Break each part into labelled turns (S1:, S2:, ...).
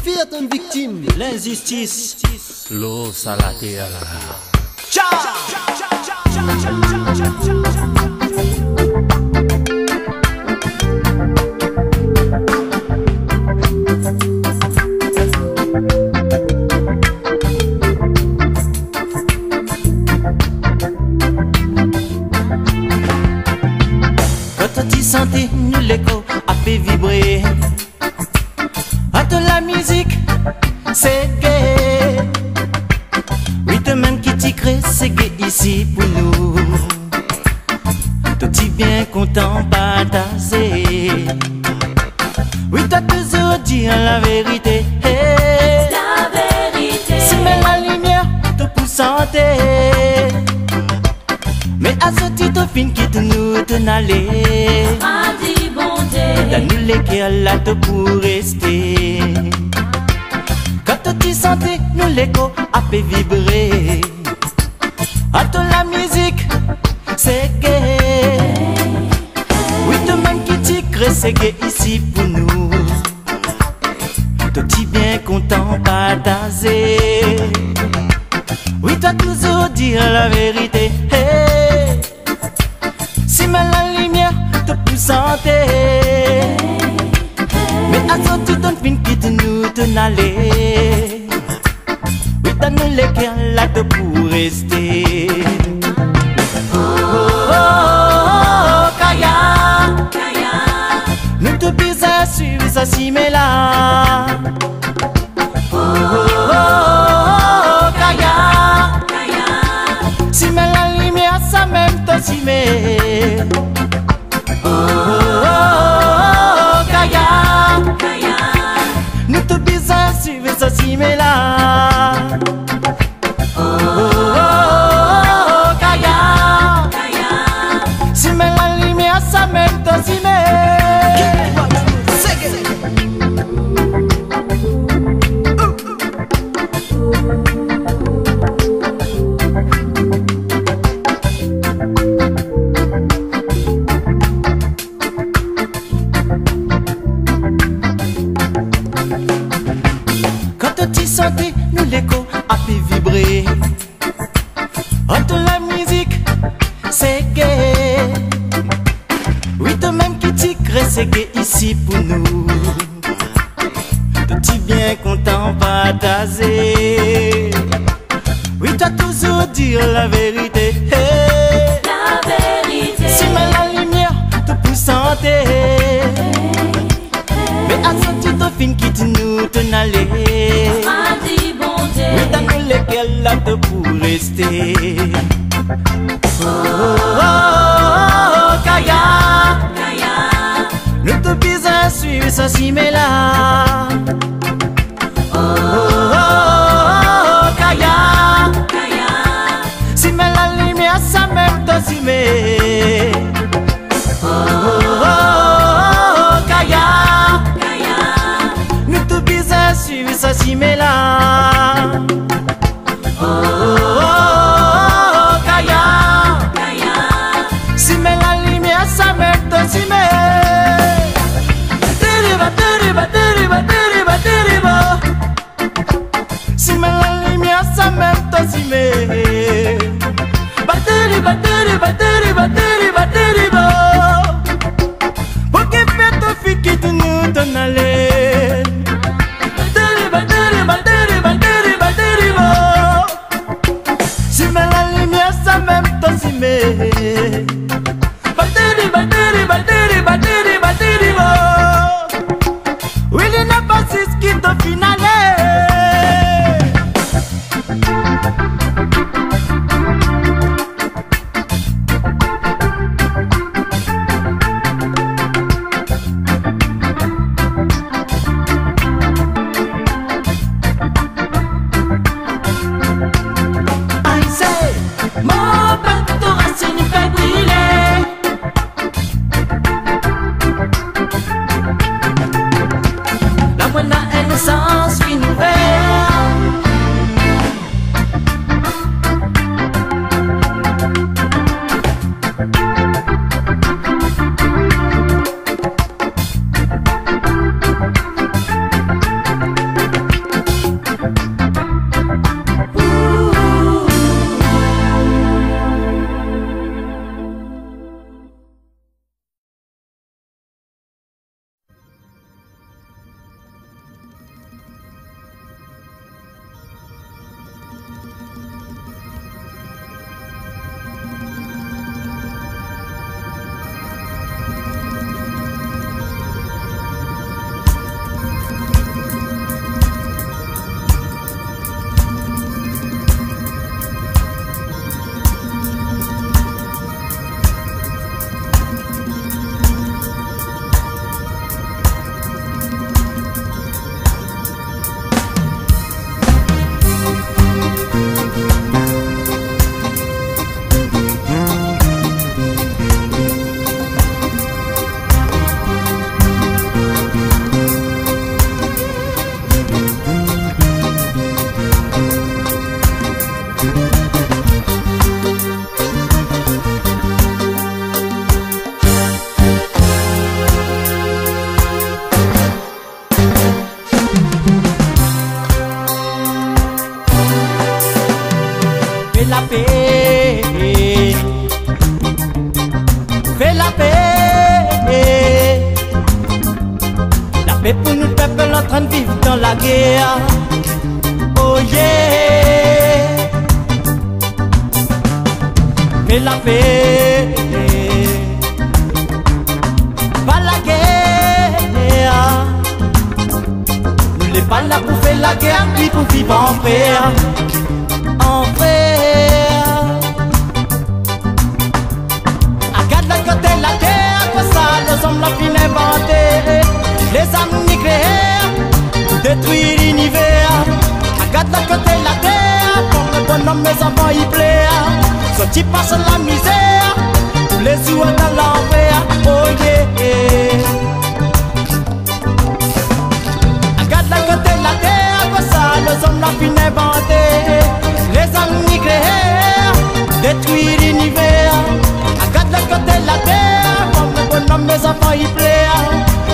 S1: suffit à ton victime.
S2: L'injustice, l'eau salatée à la quand tu sentais nous l'écho a fait vibrer. Attends la musique, c'est gay. Oui, toi-même qui t'y crée, c'est gay ici pour nous. Toi, tu bien content partager. Oui, t'as toujours dit la vérité.
S3: La vérité.
S2: Si met la lumière, tout pour santé. Mais à ce titre, fin qui te nous t'en aller.
S3: Mardi bonté.
S2: Dans nous les cœurs là te pour rester. Quand tu sentais nous l'écho a fait vibrer. Attends la musique, c'est gay. Oui, toi-même qui t'y crée, c'est gay ici pour nous. Toi tu bien content partager. Oui, t'as toujours dit la vérité. Hey. Si met la lumière, te pour santé. Mais à ce tu donnes fin qui te nous t'en aller. Oui, t'as nous les cœurs là te pour rester. Oh, oh, oh, oh, Kaya. Nous te bisons suivre ça si mais là. Oh, oh, oh, oh, Kaya. Si met la lumière, ça même toi si mais. Oh, oh, oh, oh, Kaya. Nous te bisons suivre ça si mais là. Oh, oh, oh, oh, Kaya. Si met la lumière, ça même toi si mais. Quand tu sentais nous l'écho a fait vibrer. Entre la musique, c'est gay. Oui, toi-même qui t'y crée, c'est gay ici pour nous. Toi tu bien content partager. Oui, t'as toujours dit la vérité. Hey.
S3: La vérité.
S2: Si met la lumière, te pour santé. Mais à ce tu te fin qui tu nous t'en aller.
S3: Mardi bonté.
S2: Oui, t'as nous lesquels là te pour rester. Oh, oh, oh, oh, Kaya. Nous te bisons suivre ça si mais là. Oh, oh, oh, oh, Kaya. Si met la lumière, ça même toi si mais. Oh, oh, oh, oh, Kaya. Nous te bisons suivre ça si mais là. Oh, oh, oh, oh, Kaya. Si met la lumière, ça même toi si mais. Deriva, deriva, deriva, deriva, deriva. Si met la lumière, ça même toi si mais. Bateri, bateri, bateri, bateri, bateri, pour que fête fille qui te nous donne aller. Bateri, bateri, bateri, bateri, bateri, si met la lumière, ça même toi si mais. Bateri, bateri, bateri, bateri, bateri, oui, il n'a pas si ce qui te finale. paix pour nous, peuple en train de vivre dans la guerre. Oh yeah. Fais la paix, pas la guerre. Nous n'est pas là pour faire la guerre, puis pour vivre en paix. En paix. Regarde le côté de la terre, que ça, les hommes l'ont fin inventé. Les armes nucléaires, détruire l'univers. Regarde le côté de la terre, comme le bonhomme, mes enfants y plaisent. Sorti passe la misère, tous les jours dans l'enfer. Oh yeah. Regarde le côté de la terre, comme ça, les hommes l'ont fin inventé. Les armes nucléaires, détruire l'univers. Regarde le côté de la terre, comme le bonhomme, mes enfants y plaisent.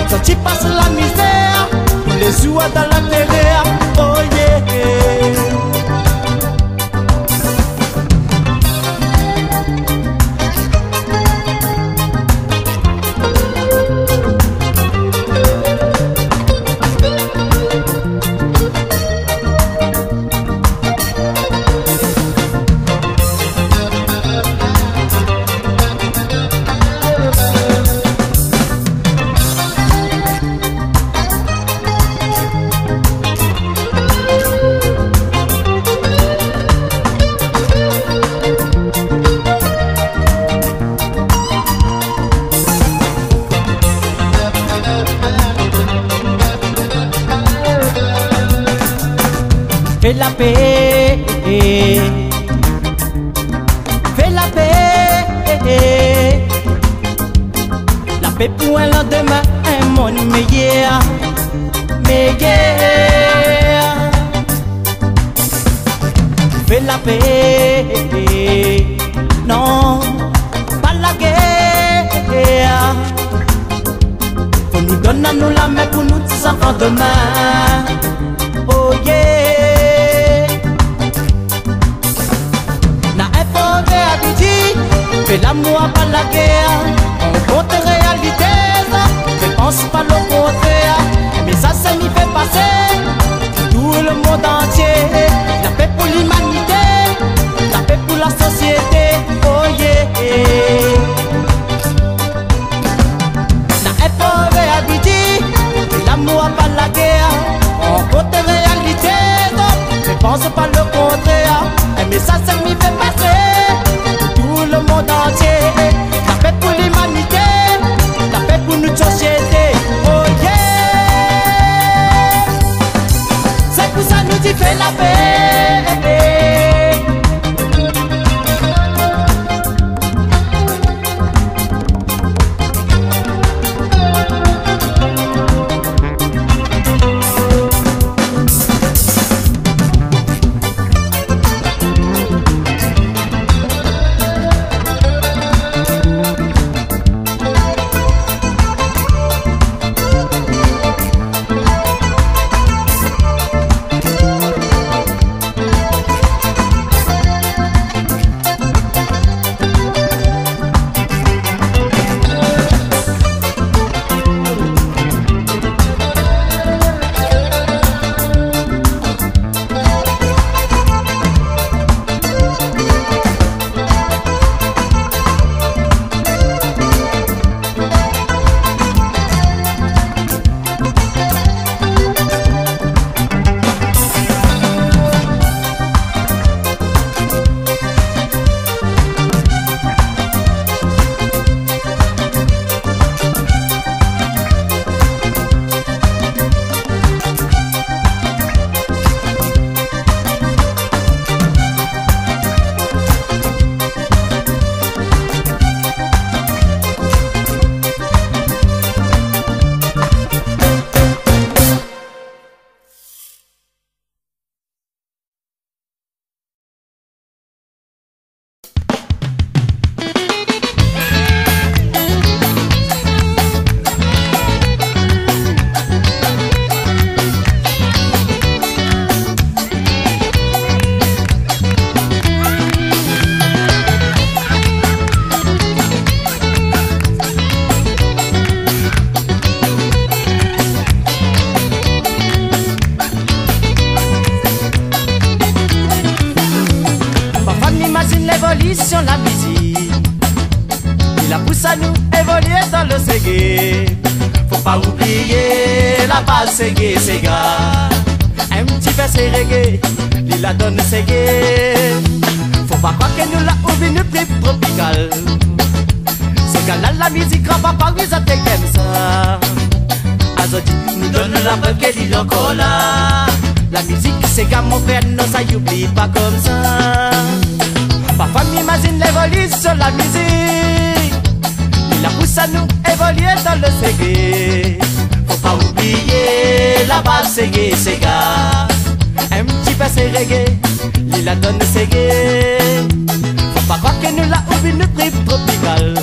S2: Sorti passe la misère, tous les jours dans la terre. Oh yeah. Fais la paix, fais la paix, la paix pour un lendemain, un monde meilleur, meilleur. Fais la paix, non, pas la guerre. Faut nous donner à nous la main pour nous tous enfants demain. Oh yeah. Fais l'amour, pas la guerre. On compte réalité, mais pense pas le contraire. Mais ça m'y fait passer tout le monde entier. La paix pour l'humanité, la paix pour la société. Oh yeah. La haine pour réalité, fais l'amour, pas la guerre. On compte réalité, mais pense pas le contraire. Mais ça m'y fait passer le monde entier, la paix pour l'humanité. pas oublier la base Ségué, Séga. Un petit peu c'est reggae, il la donne Ségué. Faut pas croire que nous la oublions nous plus tropical. Séga là la musique rap pas oui ça te comme ça. Azoti nous donne la preuve qu'elle est encore là. La musique Séga mon frère non ça y'oublie pas comme ça. Parfois m'imagine l'évolution de la musique. La pousse à nous évoluer dans le Ségué. Faut pas oublier la base Ségué, Séga. Un petit peu c'est reggae, il la donne Ségué. Faut pas croire que nous la oublions nous trip tropical.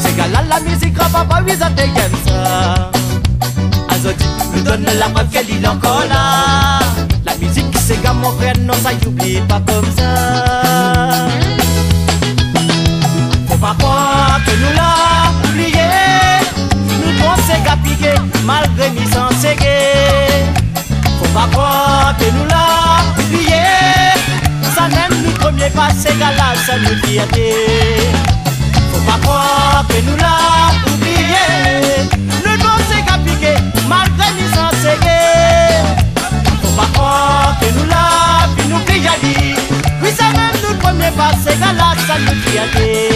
S2: Séga là la musique rap pas oui ça te comme ça. Azoti nous donne la preuve qu'elle est encore là. La musique Séga mon frère non ça y'oublie pas comme ça. Faut pas croire que nous l'a oublié. Nous pensons qu'à piquer malgré nous sans Ségué. Faut pas croire que nous l'a oublié. Ça même nous premier pas Séga là ça nous fierté. Faut pas croire que nous l'a oublié. Nous pensons qu'à piquer malgré nous sans Ségué. Faut pas croire que nous l'a puis nous plier. Oui ça même nous premier pas Séga là ça nous fierté.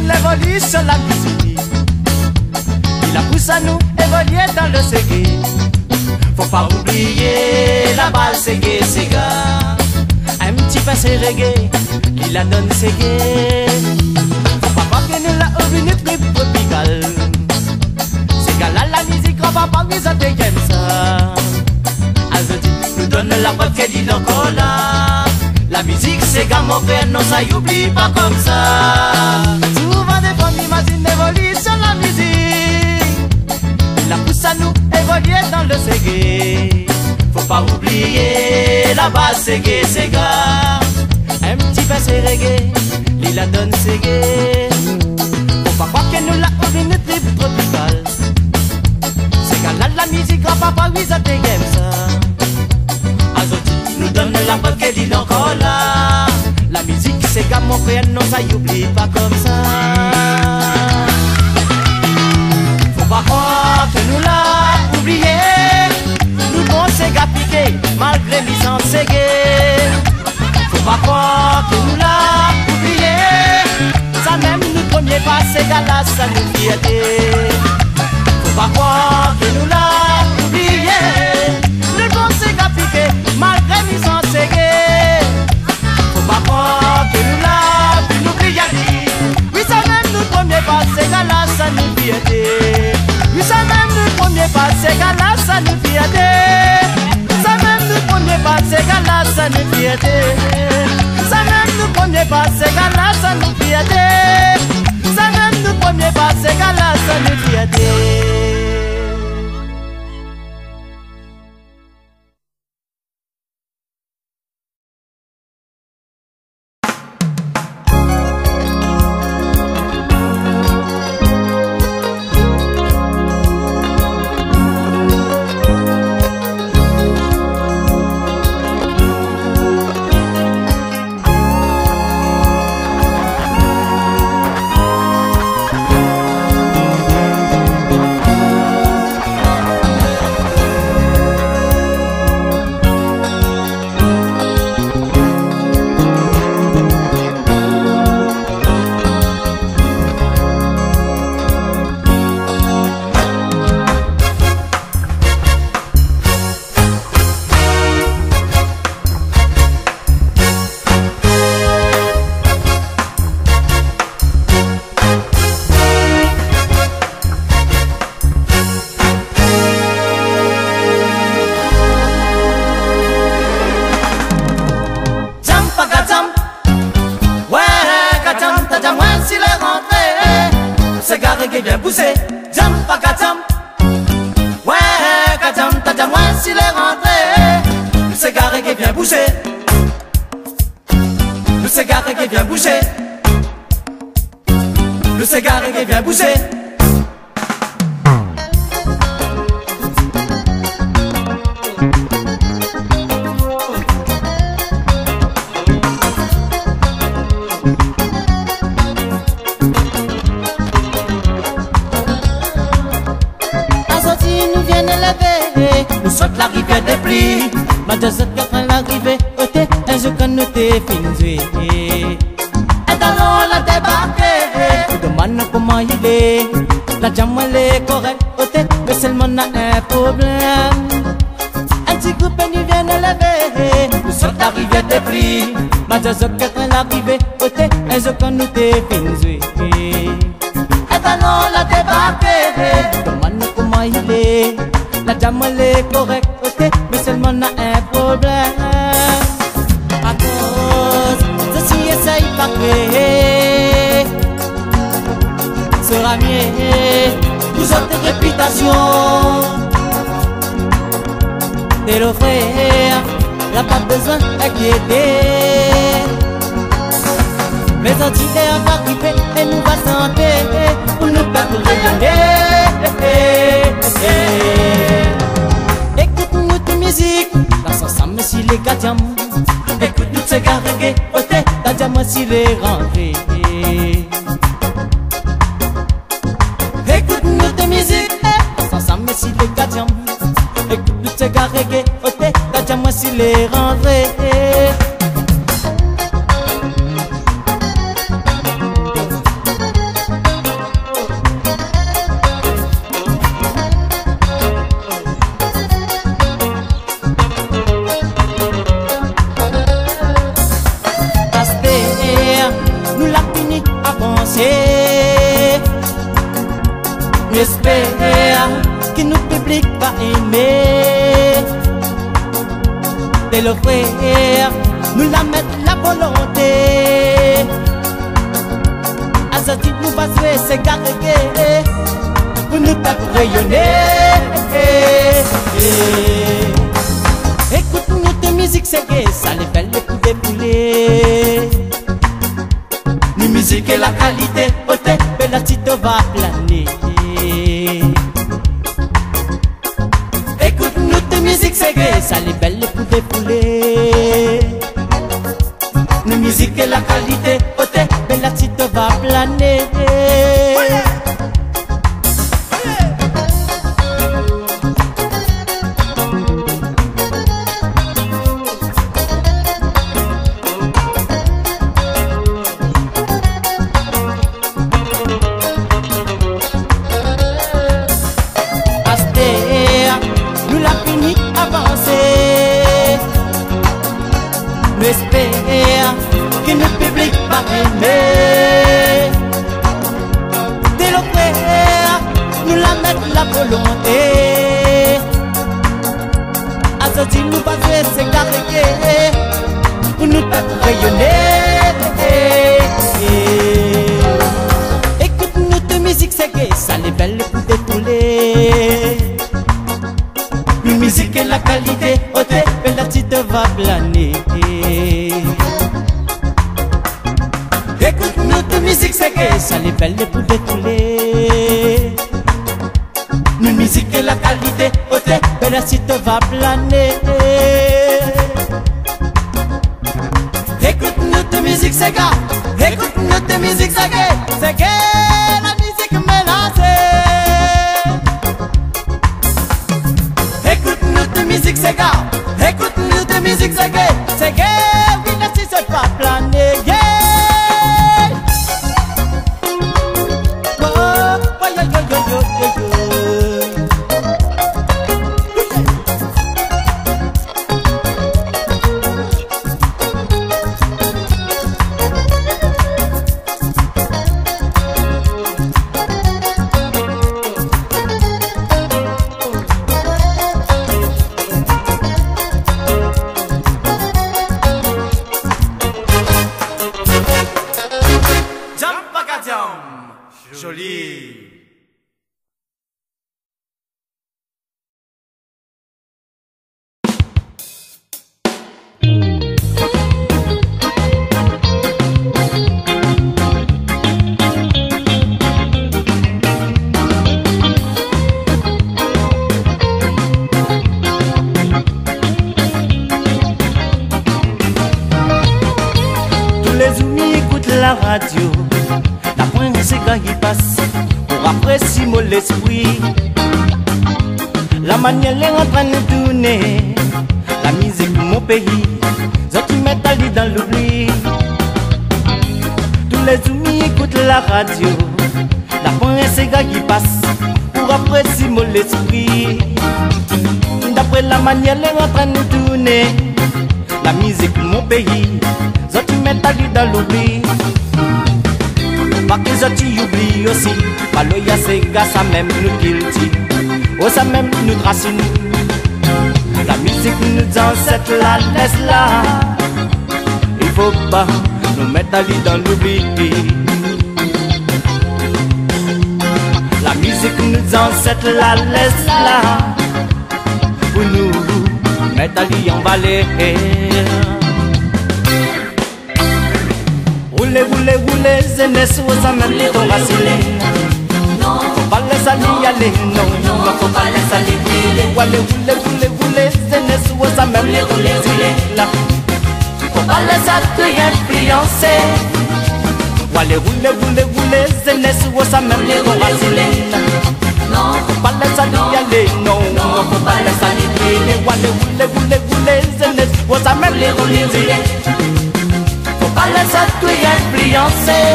S2: L'évolution de la musique, il la pousse à nous évoluer dans le Ségué. Faut pas oublier la base Ségué, Séga. Un petit peu c'est reggae, il la donne Ségué. Faut pas croire que nous la oublions nous trip tropical. Séga là la musique on va pas oui ça te comme ça. Azoti nous donne la preuve qu'elle dit encore là. La musique Séga mon frère non ça y'oublie pas comme ça. Souvent des fois m'imagine l'évolution de la musique. La pousse à nous évoluer dans le Ségué. Faut pas oublier la base Ségué, Séga. Un petit peu c'est reggae, il la donne Ségué. Faut pas croire que nous la oublions nous trip tropical. Séga là la musique rap pas oui ça te comme ça. Azoti nous donne la preuve qu'elle est encore là. La musique Séga mon frère non ça y'oublie pas comme ça. Faut pas croire que nous l'a oublié. Nous bon Séga piqué malgré licence Ségué. Faut pas croire que nous l'a oublié. Ça même nous premier pas Séga là ça nous fierté. Faut pas croire que nous l'a oublié. Nous bon Séga piqué malgré licence Ségué. Faut pas croire que nous l'a puis nous plier. Oui ça même nous premier pas Séga là ça nous fierté. Oui ça même nous premier pas Séga là ça nous fierté. Ça même nous premier pas Séga là ça nous fierté. Ça même nous premier pas Séga là ça nous fierté. Ça même nous premier pas Séga là ça nous fierté.
S1: reggae bien poussé, jump, paga jump. Ouais,
S2: bouger. Le Sega reggae vient bouger. Le Sega reggae vient bouger.
S1: Nous saute la rivière des plis. Ma deuxième quand l'arrivée ôté, un jeu qu'on nous définit. Et alors la débarquer, tu demandes comment il est. La jam elle est correcte, ôté, mais seulement on a un problème. Un petit groupe nous vient de lever. Nous saute la rivière des plis. Ma deuxième quand l'arrivée ôté, un jeu qu'on nous définit. Et alors la débarquer, tu demandes comment il est. La jam elle est correcte, ok, mais seulement on a un problème. À cause de si essaye pas créer, sera mieux pour votre réputation. Et le frère, n'a pas besoin d'inquiéter. Mais on dit qu'on va arriver et nous va santé pour nous pas rayonner. Écoute-nous de musique, dans ensemble si les gars. Écoute-nous de ces gars reggae, ôté, t'as déjà moi si les rentrés. Écoute-nous de musique, dans ensemble si les gars. Écoute-nous de ces gars reggae, ôté, t'as déjà moi si les rentrés. J'espère que nous public va aimer. Et le frère, nous la mettre la volonté. À ce titre, nous va jouer ces gars reggae pour nous faire rayonner. Écoute-nous de musique, c'est gay, ça les belles les coups débouler. Nous musique et la qualité, ôté, mais la petite va planer. Écoute-nous de musique, c'est gay, ça les belles les coups débouler. Nous musique et la qualité, ôté, mais la petite va planer. J'espère que le public va aimer. Dès le frère, nous la mettre la volonté. À ce titre, nous va jouer ces gars reggae pour nous faire rayonner. Écoute-nous de musique, c'est gay, ça les belles pour défouler. Une musique et la qualité, ôté, mais la petite va planer. Écoute-nous de musique, c'est gay, ça les belles pour défouler. Une musique et la qualité, ôté, mais la petite va planer. Écoute-nous de musique, c'est gay. Écoute-nous de musique, c'est gay. C'est gay, la musique mélangée. Écoute-nous de musique, c'est gay. Écoute-nous de musique, c'est gay. C'est gay, oui, la petite va planer. Yeah. Oh, oh, yo, yo, yo, yo, yo, yo.
S2: manière est en train de tourner. La musique de mon pays, ceux qui mettent la vie dans l'oubli. Tous les amis écoutent la radio. La pointe c'est gars qui passe pour apprécier mon l'esprit. D'après la manière elle est en train de tourner. La musique de mon pays, ceux qui mettent la vie dans l'oubli. Pas que ceux qui oublient aussi. Paloya c'est gars ça même nous qu'il dit. Oh ça même nous racine. La musique nous ancêtre la laisse là. Il faut pas nous mettre la vie dans l'oubli. La musique nous ancêtre la laisse là. Pour nous mettre la vie en balai. Roulez, roulez, roulez, zénès, ou ça même les ton racine. Faut pas laisser aller aller, non, faut pas laisser aller filer. Roulez, roulez, roulez, roulez, zénès, ou ça même les ton racine. Faut pas laisser te influencer. Roulez, roulez, roulez, roulez, zénès, ou ça même les ton racine. Faut pas laisser aller, non, faut pas laisser aller filer. Roulez, roulez, roulez, roulez, zénès, ou ça même les ton racine. Pas laisser tout influencer.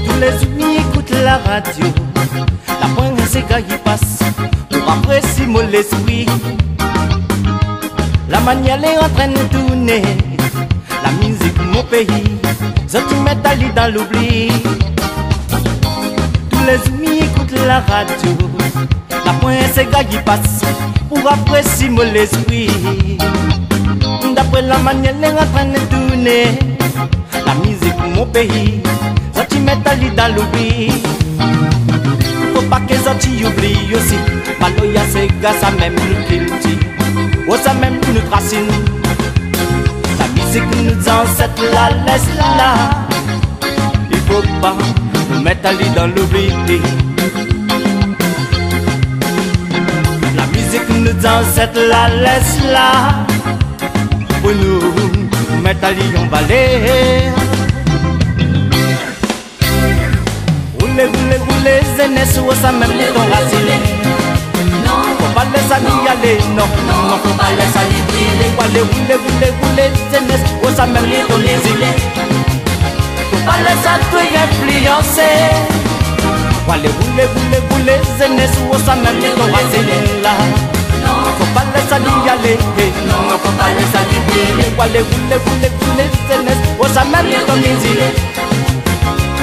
S2: Tous les amis écoutent la radio. La pointe c'est quand il passe pour apprécier mon l'esprit. La manière est en train de tourner. La musique de mon pays, ceux qui mettent la vie dans l'oubli. Tous les amis écoutent la radio. La pointe c'est gars qui passe pour apprécier mon l'esprit. D'après la manière est en train de tourner. La musique de mon pays, ceux qui mettent la vie dans l'oubli. Faut pas que ceux qui oublient aussi. Maloya c'est gars ça même nous qu'il dit. Oh ça même nous racine. La musique nous ancêtre la laisse là. Il faut pas nous mettre la vie dans l'oubli. La musique nous ancêtre la laisse là. Pour nous mettre la vie en balai. Roulez, roulez, roulez, zénès, oh ça même les ton racine. Faut pas laisser aller aller, non, faut pas laisser aller filer. Roulez, roulez, roulez, roulez, zénès, oh ça même les ton racine. Faut pas laisser tout influencer. Roulez, roulez, roulez, roulez, zénès, oh ça même les ton racine là. Faut pas laisser aller aller, non, faut pas laisser aller filer. Roulez, roulez, roulez, roulez, zénès, oh ça même les ton racine.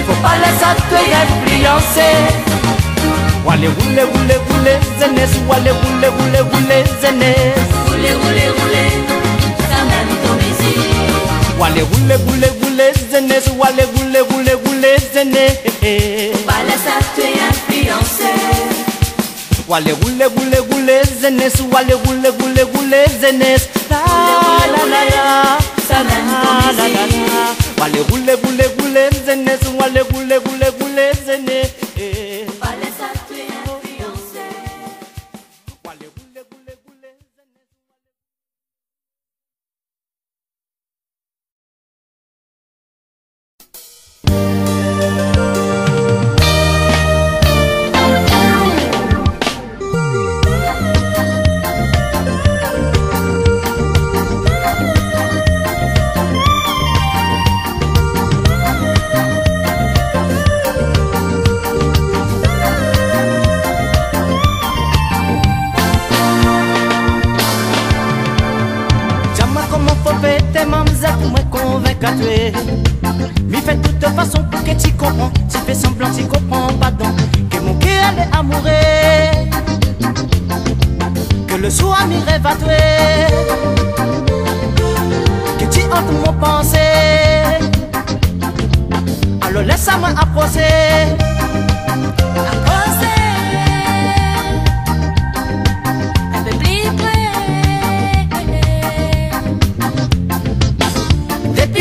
S2: Faut pas laisser tout influencer. Roulez, roulez, roulez, roulez, zénès, roulez, roulez, roulez, roulez, zénès.
S3: Roulez, roulez, roulez, ça même ton désir.
S2: Roulez, roulez, roulez, roulez, zénès, roulez, roulez, roulez, roulez, zénès.
S3: Pas laisser te influencer.
S2: Roulez, roulez, roulez, roulez, zénès, roulez, roulez, roulez, roulez, zénès. La la la la,
S3: Ça même ton désir.
S2: roulez, roulez, roulez, roulez, zénès, roulez, roulez, roulez, roulez, zénès.
S3: Pas laisser te influencer.
S2: Roulez, roulez, roulez, roulez, zénès. Mi fait toute façon pour que tu comprends. Tu fais semblant, tu comprends pas donc que mon cœur est amoureux, que le soir m'y rêve à toi, que tu entres mon pensée. Alors laisse-moi approcher.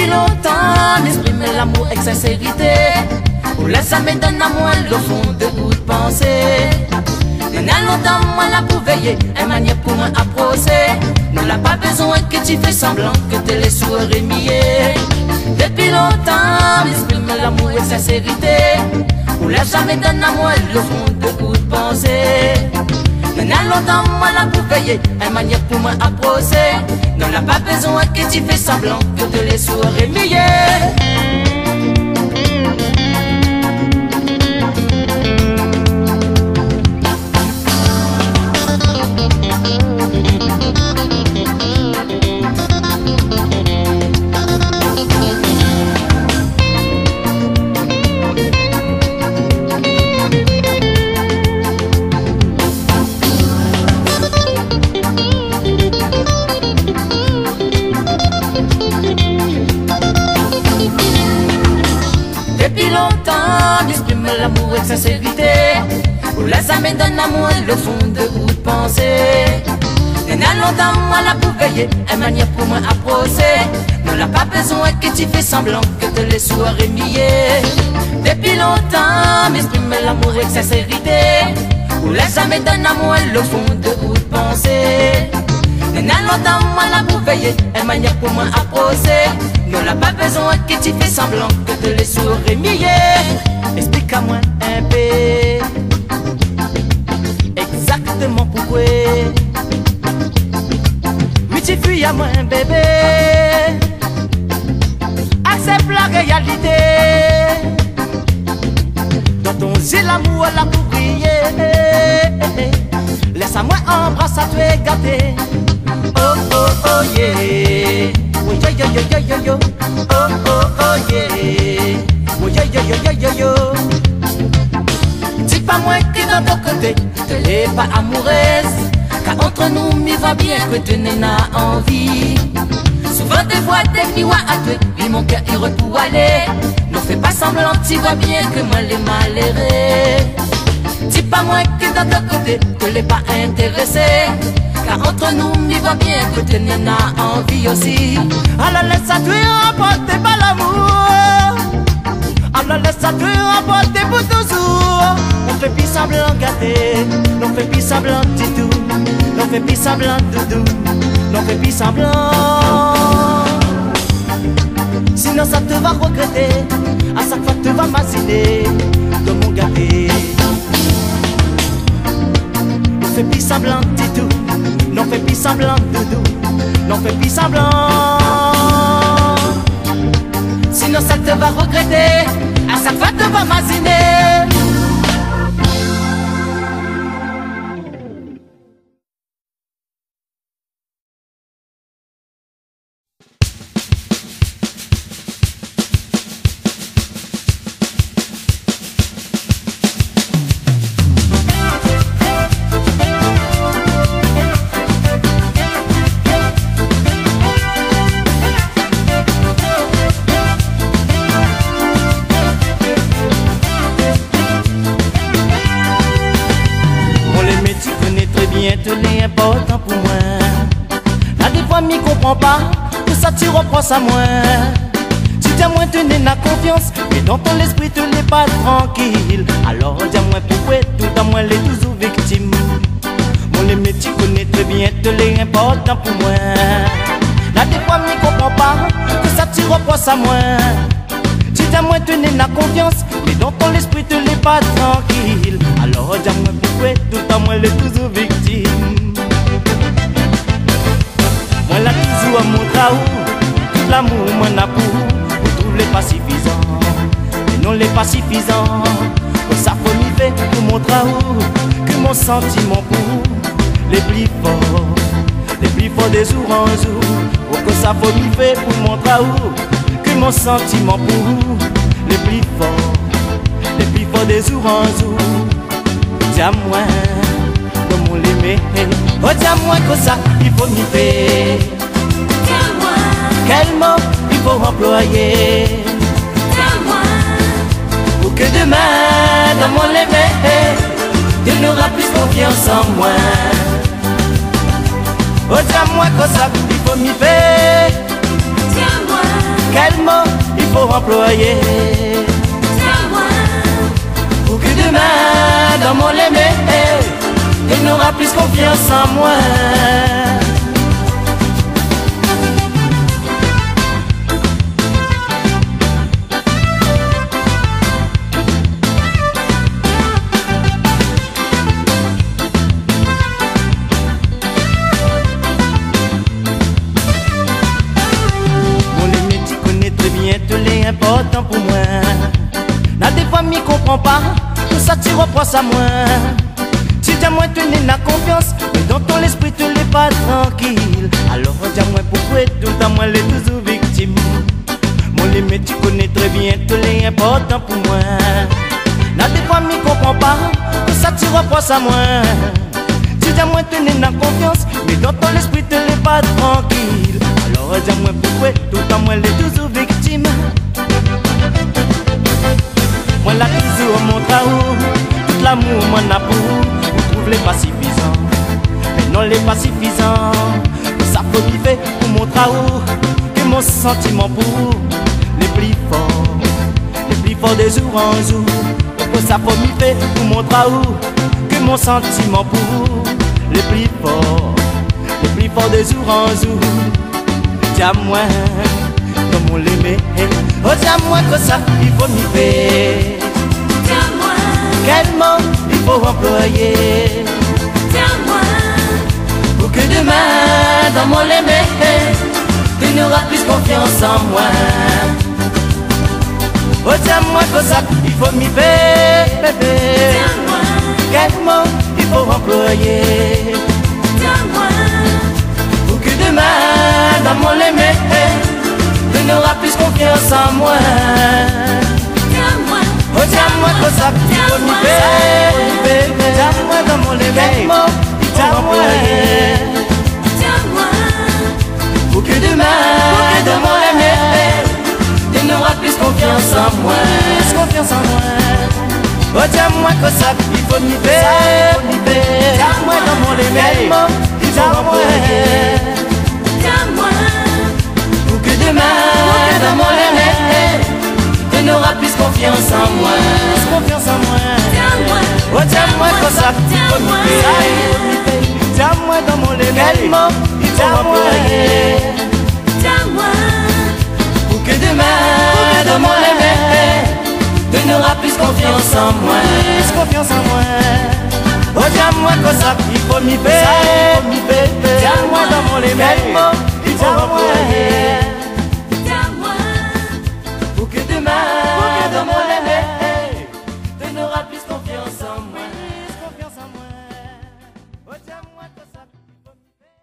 S2: Longtemps, m'exprimer l'amour avec sincérité. Pour laisser me donner à moi le fond de toute pensée.
S3: longtemps, moi la pour veiller, un manière pour moi approcher. Non, n'a pas besoin que tu fais semblant que tu les soirées miées. Depuis longtemps, m'exprime l'amour et sincérité. Ou la jamais donne à moi le fond de toute pensée. Non, n'a longtemps, moi la pour veiller, un manière pour moi approcher. Non, n'a pas besoin que tu fais semblant que tu les soirées miées. L'amour et sincérité, ou là ça me donne à moi le fond de toute pensée. Il y en a longtemps, moi la pour veiller, une manière pour moi approcher. Non, n'a pas besoin que tu fais semblant que te les soirées miées. Depuis longtemps, m'exprime l'amour et sincérité, ou là ça me donne à moi le fond de toute pensée. Il y en a longtemps, moi la pour veiller, une manière pour moi approcher. Non, n'a pas besoin que tu fais semblant que te les soirées miées. Explique-moi un peu exactement pourquoi. Oui, tu fuis à moi, bébé. Accepte la réalité. Dans ton yeux, l'amour, la pour briller. Laisse-moi embrasser à toi gâter. Oh, oh, oh, yeah. Oh, yo, yo, yo, yo, yo, yo. Oh, oh, oh, yeah. Oh, yo, yo, yo, yo, yo, yo. Dis pas moi que dans ton côté, tu n'es pas amoureuse. Car entre nous, m'y va bien que tu n'en as envie. Souvent des fois, des nuits à toi, puis mon cœur y retourne aller. Ne fais pas semblant, tu vois bien que moi les malheureux. Dis pas moi que dans ton côté, tu n'es pas intéressé. Car entre nous, m'y va bien que tu n'en as envie aussi. Alors laisse à toi emporter par l'amour. Alors laisse à toi emporter pour toujours. On fait plus semblant gâter, on fait plus semblant titou, on fait plus semblant doudou, on fait plus semblant. Sinon ça te va regretter, à chaque fois tu vas m'assider de mon gâté. On fait plus semblant titou, on fait plus semblant doudou, on fait plus semblant. Sinon ça te va regretter, à chaque fois tu vas m'assiner. Important pour moi. Là des fois m'y comprends pas, que ça tu repenses à moi. Tu dis à moi tu n'es la confiance, mais dans ton esprit tu n'es pas tranquille. Alors dis-moi pourquoi tout à moi les toujours victimes. Mon aimé tu connais très bien, tu es important pour moi. Là des fois m'y comprends pas, que ça tu repenses à moi. Tu dis à moi tu n'es la confiance, mais dans ton esprit tu n'es pas tranquille. Alors dis-moi pourquoi tout à moi les toujours victimes. Moi là toujours à mon traou, tout l'amour moi n'a pour, vous trouvez pas suffisant, mais non les pas suffisant. Que ça faut m'y faire pour mon traou, que mon sentiment pour les plus forts des jours en jour. Oh que ça faut m'y faire pour mon traou, que mon sentiment pour les plus forts des jours en jour. Dis-moi comment l'aimer, oh dis-moi que ça il faut m'y faire. Dis-moi quel mot il faut employer. Dis-moi pour que demain dans mon l'aimer, tu n'auras plus confiance en moi.
S2: Oh dis-moi que ça il faut m'y faire.
S3: Dis-moi
S2: Quel mot il faut employer.
S3: Dis-moi
S2: Pour que demain dans mon aimé, il n'auras plus confiance en moi.
S3: Important pour moi. N'a des fois m'y comprends pas, tout ça tu reproches à moi. Si t'as moins tenu la confiance, mais dans ton esprit tu l'es pas tranquille. Alors dis-moi pourquoi tout à moi les toujours victimes. Mon limite tu connais très bien, tout l'est important pour moi. N'a des fois m'y comprends pas, tout ça tu reproches à moi. Si t'as moins tenu la confiance, mais dans ton esprit tu l'es pas tranquille. Alors dis-moi pourquoi tout à moi les toujours victimes. Moi là toujours mon travail, tout l'amour m'en a pour. Vous trouvez pas suffisant, mais non les pas suffisant. Ça faut vivre pour mon travail, que mon sentiment pour les plus forts de jour en jour. Ça faut vivre pour mon travail, que mon sentiment pour les plus forts de jour en jour. Dis-moi comme on l'aimait. Oh, dis-moi que ça, il faut m'y faire.
S2: Dis-moi
S3: quel mot il faut employer.
S2: Dis-moi
S3: pour que demain, dans mon l'aimé, tu n'auras plus confiance en moi. Oh, dis-moi que ça, il faut m'y faire.
S2: Dis-moi
S3: quel mot il faut employer.
S2: Dis-moi
S3: pour que demain, dans mon l'aimé, tu n'auras plus confiance en moi.
S2: Dis-moi
S3: Oh, dis-moi que ça, il faut m'y faire. Dis-moi dans mon l'aimé, dis-moi.
S2: Dis-moi
S3: Pour que demain, dans mon l'aimé, tu n'auras plus confiance en moi. Plus confiance en moi. Oh, dis-moi que ça, il faut m'y faire. Dis-moi dans mon l'aimé, dis-moi.
S2: Dis-moi
S3: Pour que demain, dans mon l'aimé, tu n'auras plus confiance en moi. Plus confiance en moi.
S2: Dis-moi
S3: Oh, dis-moi que ça, il faut m'y faire. Dis-moi dans mon l'aimé, dis-moi.
S2: Dis-moi
S3: Pour que demain, dans mon l'aimé, tu n'auras plus confiance en moi. Plus confiance en moi. Oh, dis-moi que ça, il faut m'y faire. Dis-moi dans mon l'aimé, dis-moi.
S2: Dis-moi
S3: Pour que demain, dans mon l'aimé, tu n'auras plus confiance en moi. Plus confiance en moi. Oh, dis-moi que ça, il faut m'y faire.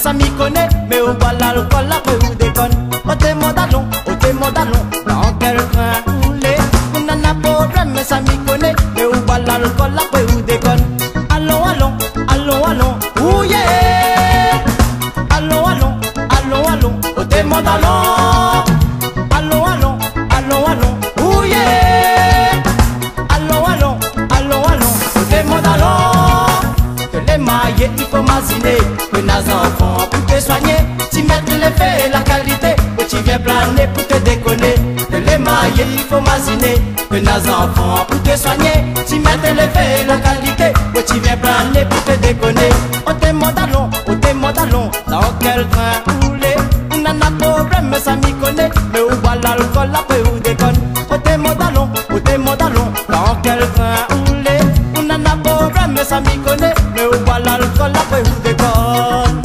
S1: Ça m'y connaît, mais où voilà le col après où déconne. Oh t'es modalon, dans quel train rouler. On en a problème, mais ça m'y connaît, mais où voilà le col après où déconne. Allons, allons, allons, allons, ouh yeah. Allons, allons, allons, allons, oh t'es modalon. Allons, allons, allons, allons, ouh yeah. Allons, allons, allons, allons, oh t'es modalon. Que les mailles, il faut m'asiner. Que nos enfants pour te soigner, tu mets les faits la qualité, que tu viens planer pour te déconner. Que les mailles il faut m'asiner. Que nos enfants pour te soigner, tu mets les faits la qualité, que tu viens planer pour te déconner. Oh t'es modalon, dans quel train rouler. On en a problème, mais ça m'y connaît, mais où va l'alcool après où déconne. Oh t'es modalon, dans quel train rouler. On en a problème, mais ça m'y connaît, mais où va l'alcool après où déconne.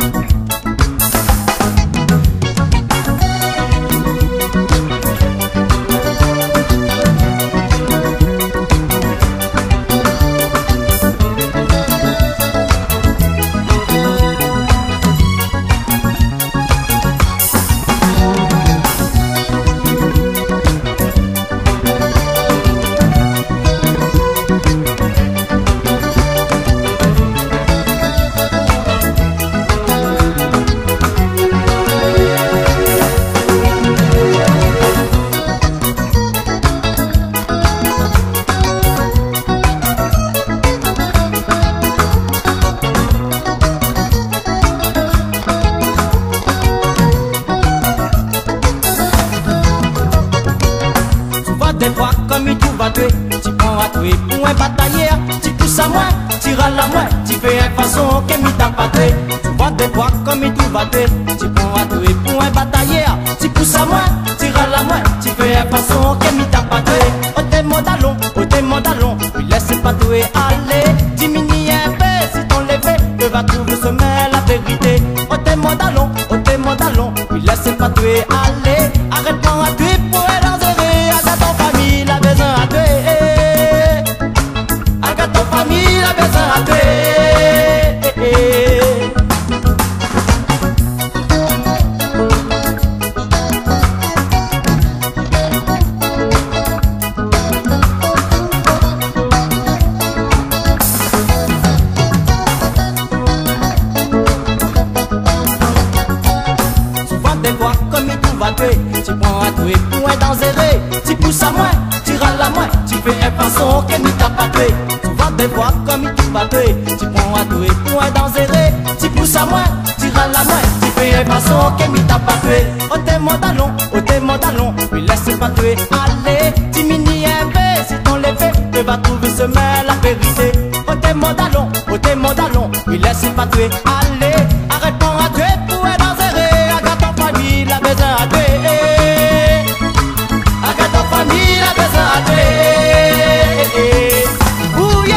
S3: des fois comme il trouve à tuer. Tu prends à tuer pour un batailleur. Tu pousses à moi, tu râles à moi. Tu fais une façon que m'y t'a pas tué. Tu vois des fois comme il trouve à tuer. Tu prends à tuer pour un batailleur. Tu pousses à moi, tu râles à moi. Tu fais une façon que m'y t'a pas tué. Oh t'es mon dallon, oui laisse pas tuer. Allez, diminue un peu si ton levé. Que va trouver se mêle la vérité. Oh t'es mon dallon, oui laisse pas tuer. Allez, arrête-moi à tuer pour elle en zérer. Agarde ton famille, la besoin à tuer. Agarde ton famille, la besoin à tuer. Tu prends à tuer pour un dangereux. Tu pousses à moi, tu râles à moi. Tu fais un façon que n'y t'a pas tué. Tu vois des fois comme il t'a pas tué. Tu prends à tuer pour un dangereux. Tu pousses à moi, tu râles à moi. Tu fais un façon que n'y t'a pas tué. Oh t'es mon dallon, oui laisse pas tuer. Allez, diminue un peu si ton levé. Tu vas trouver ce mêle la vérité. Oh t'es mon dallon, oui laisse pas tuer. Allez, arrête-moi à tuer pour un dangereux. Agarde ton famille, la besoin à tuer. Agarde ton famille, la besoin à tuer. Ouh yeah.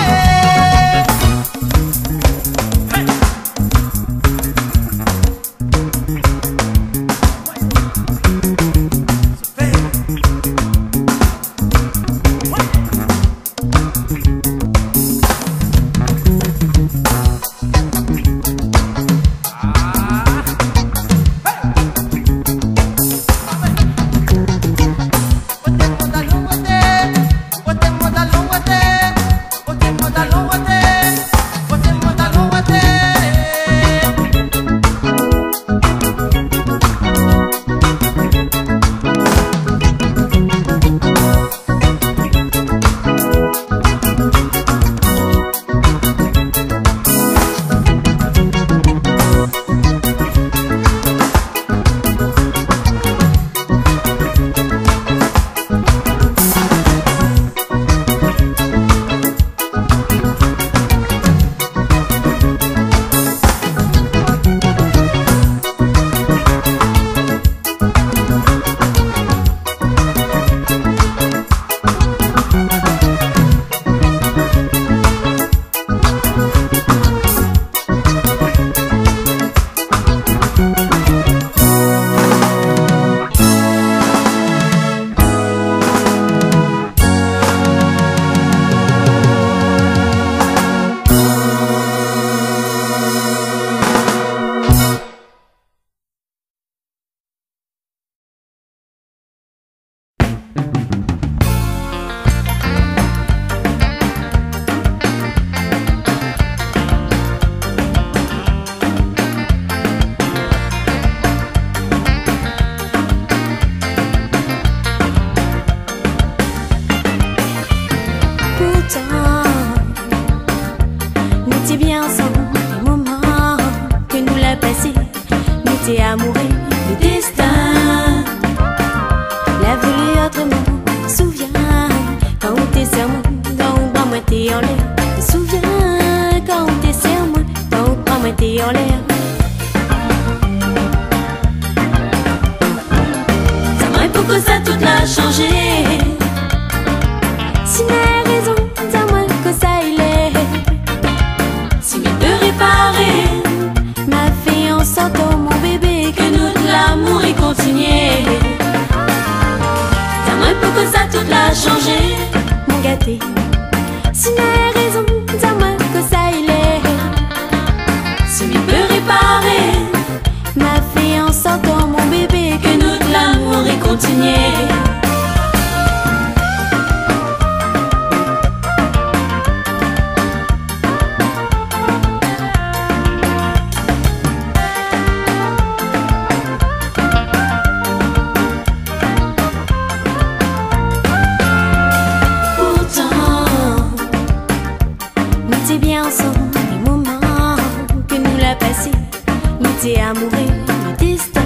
S4: L'amitié amoureux, le destin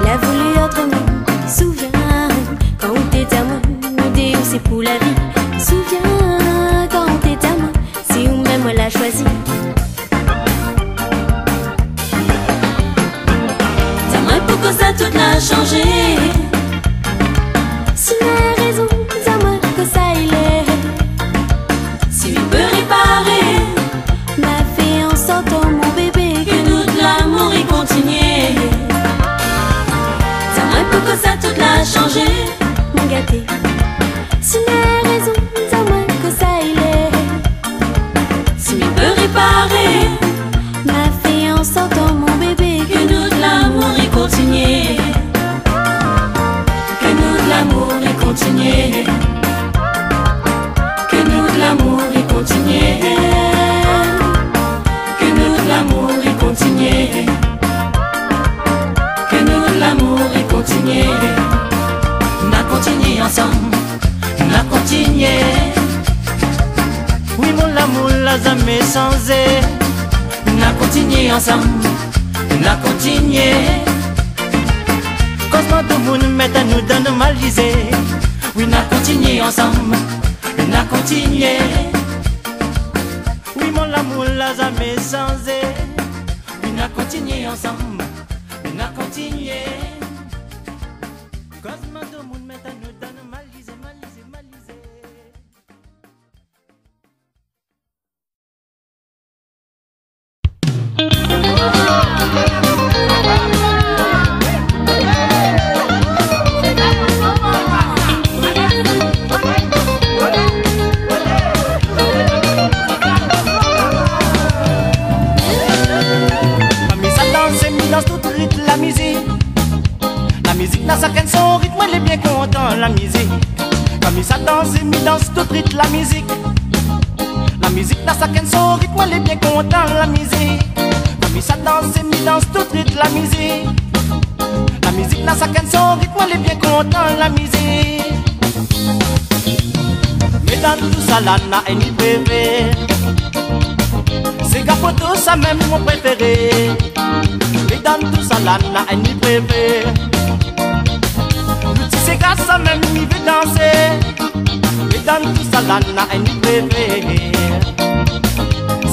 S4: l'a voulu autrement. pas changé, mon gâté. Si les raisons à moi que ça il est, si il peut réparer ma fille en sortant mon bébé, que nous de l'amour et continuer, que nous de l'amour et continuer, que nous de l'amour et continuer, que nous de l'amour et continuer, que nous de l'amour et continuer.
S3: On a continué ensemble, on a continué. Oui mon l'amour l'a jamais changé. On a continué ensemble, on a continué. Quand tout le monde met à nous dans nos malisés. Oui on a continué ensemble, on a continué. Oui mon l'amour l'a jamais changé. On a continué ensemble, on a continué. Cosmo do mundo meta no dano malize, malize, malize. Mami ça danse, mi danse tout rythme la musique. La musique n'a chacun son rythme, elle est bien content la musique. Comme ça danse, mi danse tout rythme la musique. La musique n'a chacun son rythme, elle est bien content la musique. Comme ça danse, mi danse tout rythme la musique. La musique n'a chacun son rythme, elle est bien content la musique. Mais dans tout ça là, n'a un préféré. C'est gars pour tout ça même mon préféré. Mais dans tout ça là, n'a un préféré. C'est grâce à même il veut danser. Mais dans tout ça là, n'a un préféré.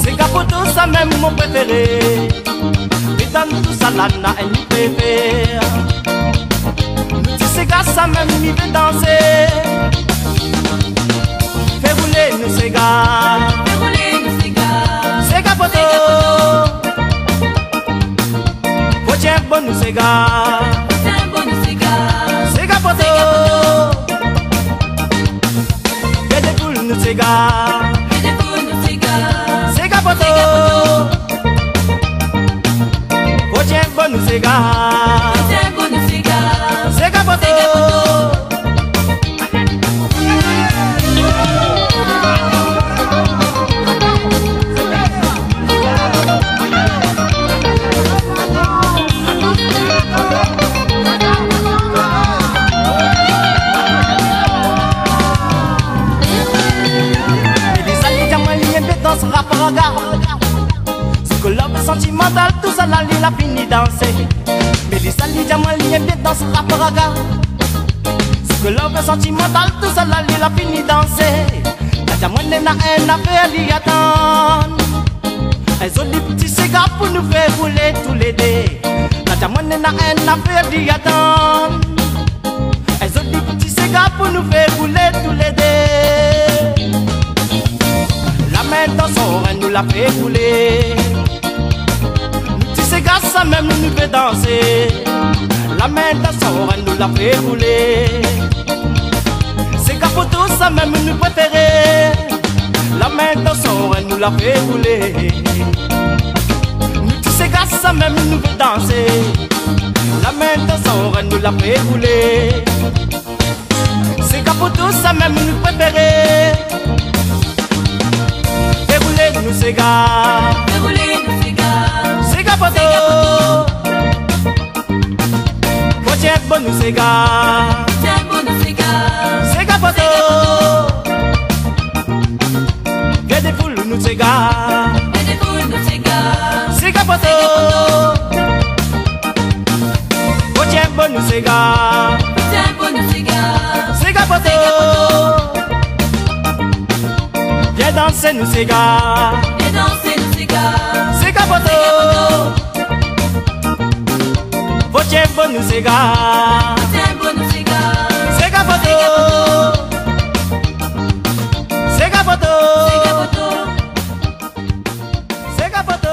S3: C'est grâce à tout ça même mon préféré. Mais dans tout ça là, n'a un préféré. C'est grâce à même il veut danser. Fais rouler nous ces gars.
S4: Fais rouler nous ces gars.
S3: C'est grâce à tout. Faut tiens bon nous ces gars.
S4: C'est bon nous ces gars.
S3: C'est capoto. Fais des poules nous ces gars.
S4: Fais des poules nous ces gars.
S3: C'est capoto. Faut tiens bon nous ces gars.
S4: C'est bon nous ces gars.
S3: C'est capoto. Ce rapport regard, ce que l'homme est sentimental, tout ça là, il a fini danser. Mais les salis diamants bien dans ce rapport regard, ce que l'homme est sentimental, tout ça là, il a fini danser. La diamant n'a un affaire, il y attend. Un joli petit cigare pour nous faire rouler tous les deux. La diamant n'a un affaire, il y attend. Un joli petit cigare pour nous faire rouler tous les deux. La main dans son rein nous l'a fait rouler. Si c'est grâce à même nous fait danser. La main dans son rein nous l'a fait rouler. C'est qu'à photo ça même nous préférer. La main dans son rein nous l'a fait rouler. Si c'est grâce à même nous fait danser. La main dans son rein nous l'a fait rouler. C'est qu'à photo ça même nous préférer. Fais rouler nous ces gars.
S4: Fais rouler nous ces gars.
S3: C'est capoto. Faut tiens bon nous ces gars.
S4: C'est bon nous ces gars.
S3: C'est capoto. Fais des poules nous ces gars.
S4: Fais des poules nous ces gars.
S3: C'est capoto. Faut tiens bon nous ces gars.
S4: C'est bon nous ces gars.
S3: C'est capoto. Viens danser nous ces gars.
S4: Viens danser nous ces gars.
S3: C'est capoto. Faut tiens bon nous ces gars.
S4: C'est bon nous ces gars.
S3: C'est capoto. C'est capoto. C'est capoto.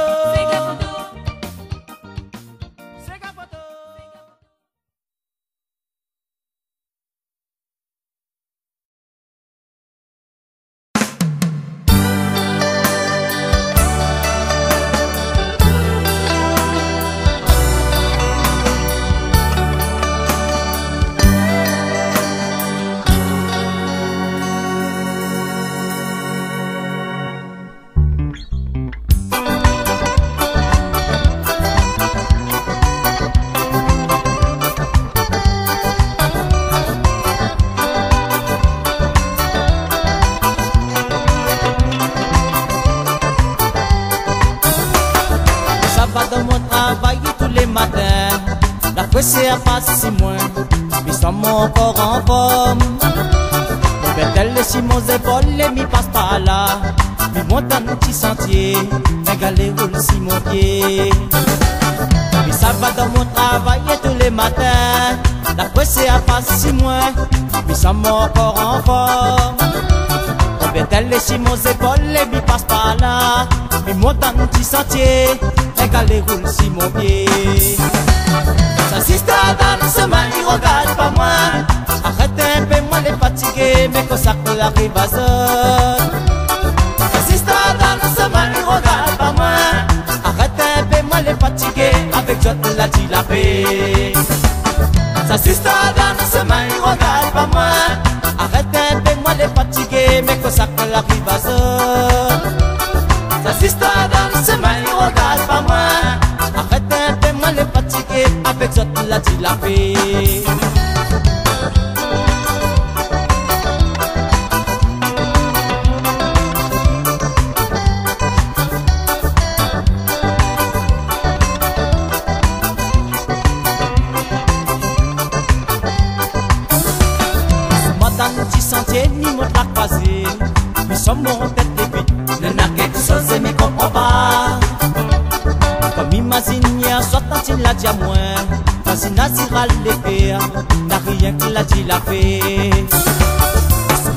S1: quoi c'est à passer si moins, mais sans mon corps en forme. Elle si mon épaule et m'y passe par là. Mi monte un petit sentier, mais galère roule si mon pied. Mi ça va dans mon travail et tous les matins. La quoi c'est à passer si moins, mais sans mon corps en forme. Elle si mon épaule et m'y passe par là. Mi monte un petit sentier, mais galère roule si mon pied. Sa sister dans le chemin, il regarde pas moi. Arrête un peu, moi les fatigué, mais que ça peut arriver à ça. Sa sister dans le chemin, il regarde pas moi. Arrête un peu, moi les fatigué, avec Jot la dit la paix. Sa sister dans le chemin, il regarde pas moi. Arrête un peu, moi les fatigué, mais que ça peut arriver à ça. Sa sister dans le chemin, il regarde pas moi. Arrête un peu, moi les fatigué, avec Jot la dit la paix. Ni mon la croisée, nous sommes en tête de vite. Ne n'a quelque chose et m'y comprend pas. Comme imagine hier, soit quand il l'a dit à moi. Quand il n'a pas l'épée, n'a rien qu'il a dit la paix.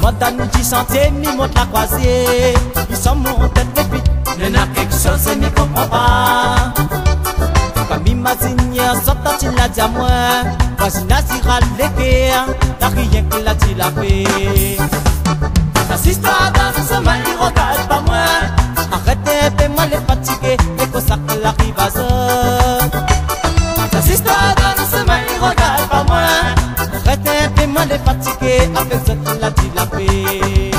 S1: Moi dans nous 10 centimes, ni mon la croisée, nous sommes en tête de vite. Ne n'a quelque chose et m'y comprend pas. Comme imagine hier, soit quand il l'a dit à moi. Quand il n'a pas l'épée, n'a rien qu'il a dit la paix. Ta sister dans ce chemin, il regarde pas moi. Arrêtez, fais-moi les fatiguer, et que ça arrive à ça. Ta sister dans ce chemin, il regarde pas moi. Arrêtez, fais-moi les fatiguer, avec ça qu'il a dit la paix.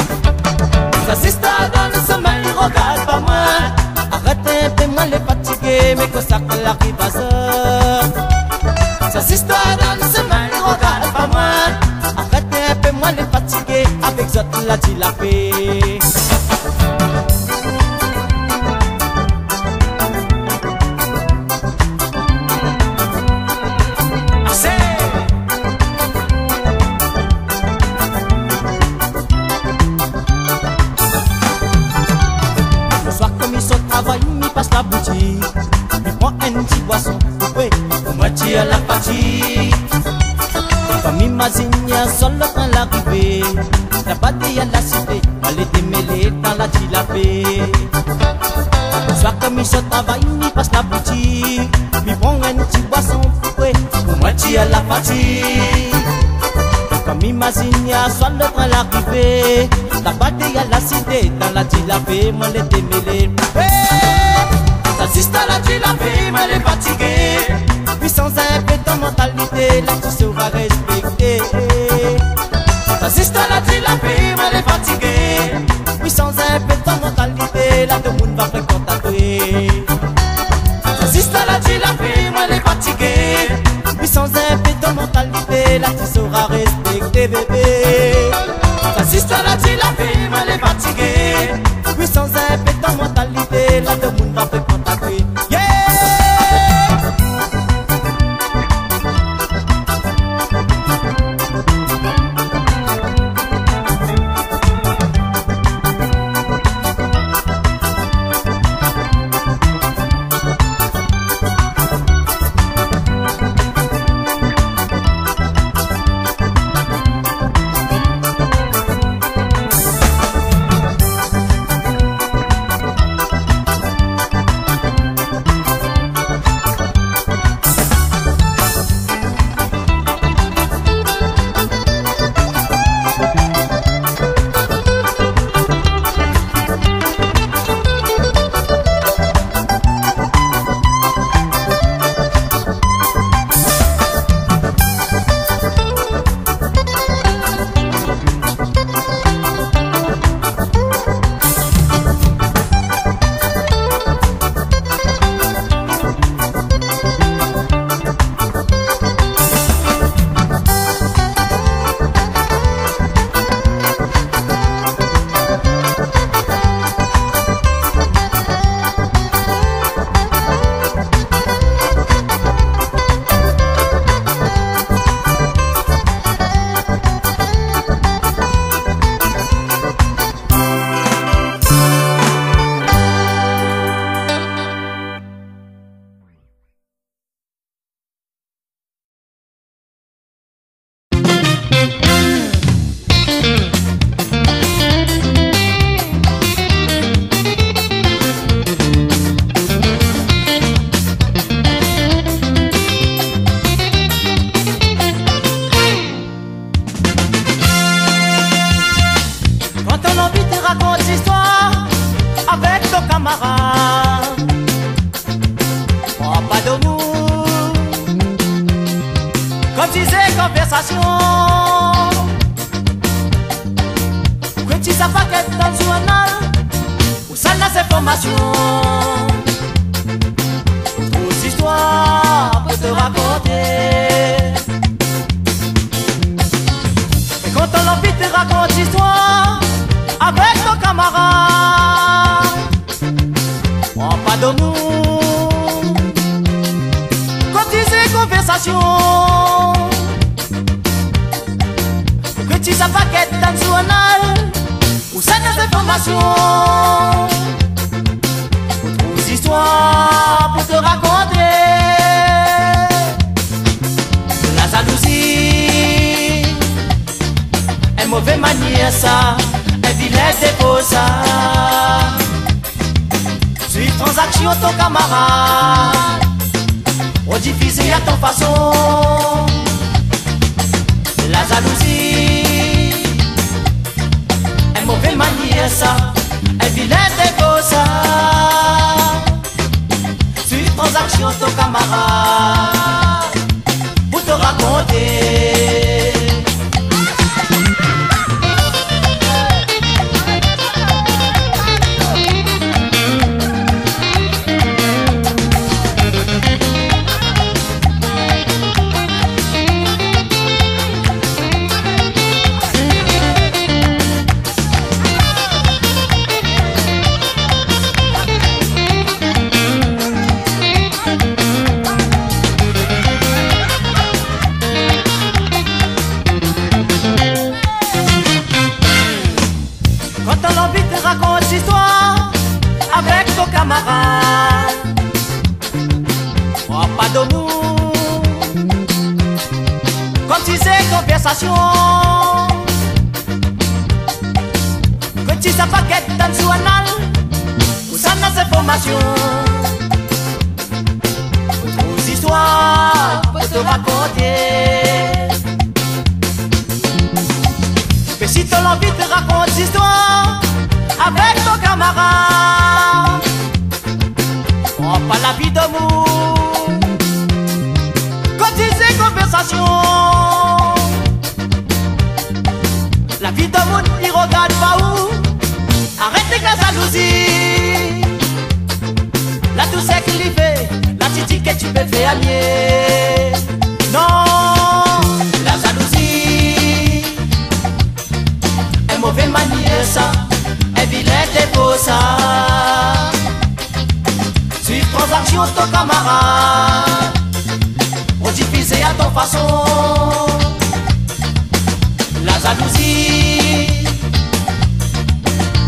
S1: Ta sister dans ce chemin, il regarde pas moi. Arrêtez, fais-moi les fatiguer, mais que ça arrive à ça. Ta sister dans ce chemin, il regarde pas moi. Arrêtez, fais-moi les fatiguer, avec Zot la dit la paix. Le soir comme il sort travail, il passe la boutique. Il prend un petit boisson, oui, pour moitié à la partie. Comme imagine, seul le train l'arrivée. La bataille à la cité, elle est démêlée dans la dilapée. Le soir comme il se travaille, il passe la boutique. Il prend un petit boisson fouet, pour moitié à la partie. Comme imagine, seul le train l'arrivée. La bataille à la cité, dans la dilapée, elle est démêlée. Ta sister la dilapée, elle est fatiguée. Puis sans un peu de mentalité, là tu seras respecté. Ta sister la dit la paix, elle est fatiguée. Puis sans un peu de mentalité, là tout le monde va fréquenter. Ta sister la dit la paix, elle est fatiguée. Puis sans un peu de mentalité, là tu seras respecté bébé. Ta sister la dit la paix, elle est fatiguée. Puis sans un peu de mentalité, là tout le monde va fréquenter.
S3: camarade. Oh, pas de nous. Comme disait conversation. Que tu sais pas qu'être dans le journal. Où ça n'a ses formations. Aux histoires pour te raconter. Et quand on a envie de te raconter l'histoire avec ton camarade, oh, pas de nous. Quand tu sais conversation, que tu sais pas qu'être dans le journal, où ça n'a ses formations. Aux histoires pour te raconter. La jalousie, un mauvais manière ça, un vilain défaut ça. Suis transaction ton camarade, rediffusé à ton façon. La jalousie, un mauvais manière ça, un vilain défaut ça. Suis transaction ton camarade, pour te raconter. Avec ton camarade, oh, pas de nous. Comme tu sais conversation, que tu sais pas qu'être dans le journal, où ça n'a ses formations. Aux histoires pour te raconter. Mais si tu as envie de te raconter l'histoire avec ton camarade, oh, pas la vie d'amour. Quand tu sais conversation, la vie d'amour, il regarde pas où. Arrête la jalousie. La douceur qu'il y fait, la titi que tu peux faire à mieux. Non, la jalousie, un mauvais manière ça. Un vilain défaut ça. Suis transaction ton camarade, rediffusé à ton façon. La jalousie,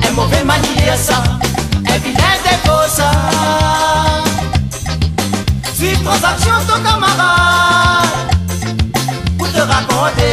S3: un mauvais manière ça, un vilain défaut ça. Suis transaction ton camarade, pour te raconter.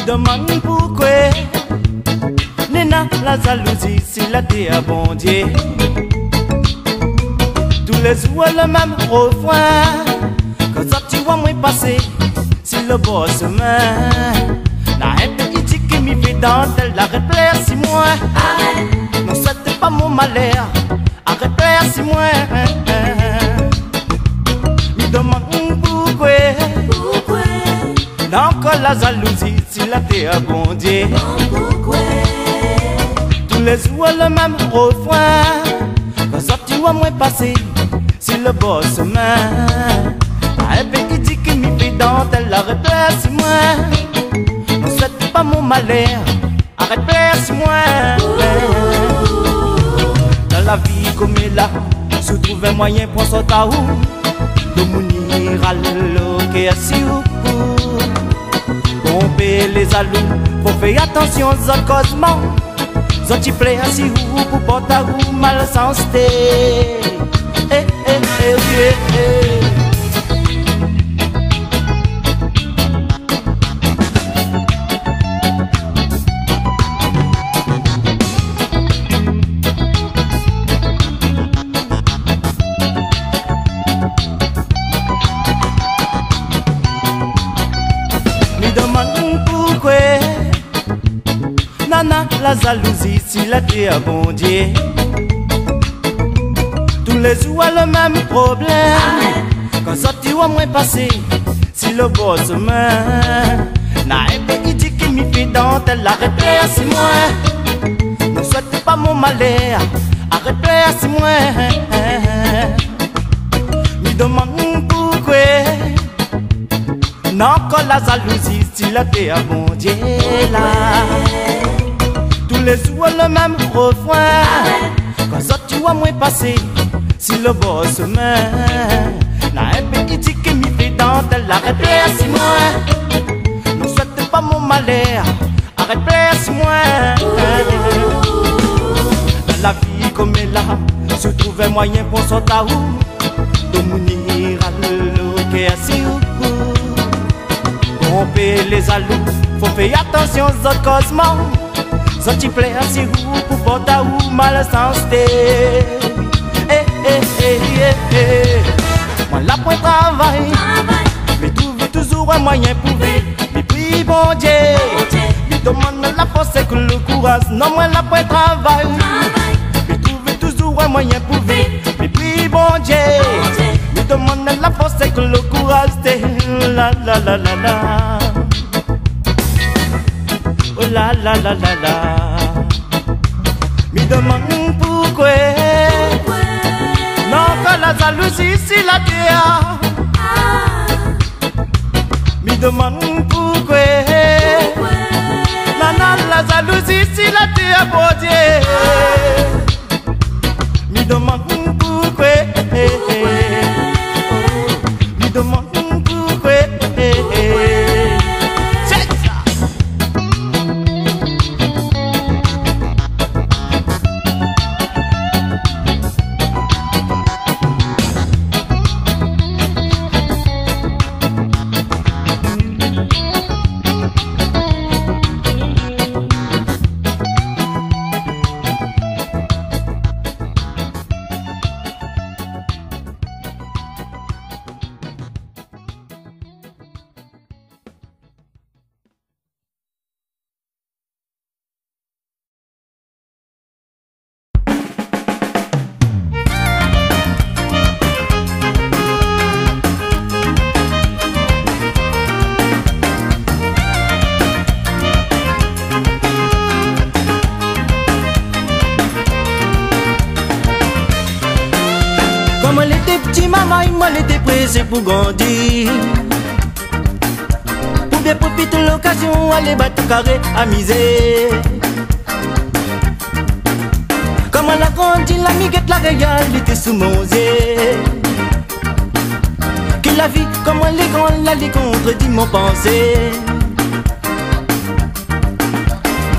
S3: Demande pourquoi Nena la jalousie si la thé a bon Dieu. Tous les jours le même refrain. Quand ça tu vois moi passer si le beau chemin. La haine qui qui m'y fait dentelle. Arrête plaire si moi. Non c'était pas mon malheur. Arrête plaire si moi. Me demande pourquoi encore la jalousie, si la terre a bon Dieu. Tous les jours le même refrain. Quand ça tu vois moi passer, si
S2: le boss main. Un petit dit qu'il m'y fait dentelle, arrête si moi. Ne souhaite pas mon malheur, arrête si moi. Dans la vie comme elle a, se trouve un moyen pour sortir à où de mounir à l'occasion. Pomper les alous, faut faire attention aux autres causements. Zoti plaît assis ou pour porter ou mal santé. La jalousie, si la terre bon Dieu. Tous les jours le même problème. Quand sorti au moins passé, si le boss main. N'a pas dit qu'il m'y fait dentelle, arrête si moi. Ne souhaite pas mon malheur, arrête si moi. Me demande pourquoi. Non, quand la jalousie, si la terre bon Dieu là. Tous les jours le même refrain. Quand ça tu vois moins passer, si le boss main. N'a un petit dit que m'y fait dentelle, arrête si moi. Ne souhaite pas mon malheur, arrête si moi. Dans la vie comme elle a, se trouve un moyen pour sortir à où de mounir à l'occasion. Pomper les alous, faut faire attention aux autres causements. Zoti plaît assis ou pour porter ou mal santé. Moi la point travail, mais trouve toujours un moyen pour vivre. Mais puis bon Dieu, me demande la force et que le courage. Non moi la point travail, mais trouve toujours un moyen pour vivre. Mais puis bon Dieu, me demande la force et que le courage. La la la la la. Oh la la la la la. Me demande pourquoi. Non, que la jalousie si la terre. Me demande pourquoi. Non, la jalousie si la terre, bon Dieu. Me demande pourquoi. Me demande pourquoi.
S3: Maman était petit, maman, il était pressé pour grandir. Pour bien profiter de l'occasion, aller battre carré, amuser. Comme elle a grandi, l'amiguette, la réalité sous mon yeux. Que la vie, comme elle est grande, la lit contredit mon pensée.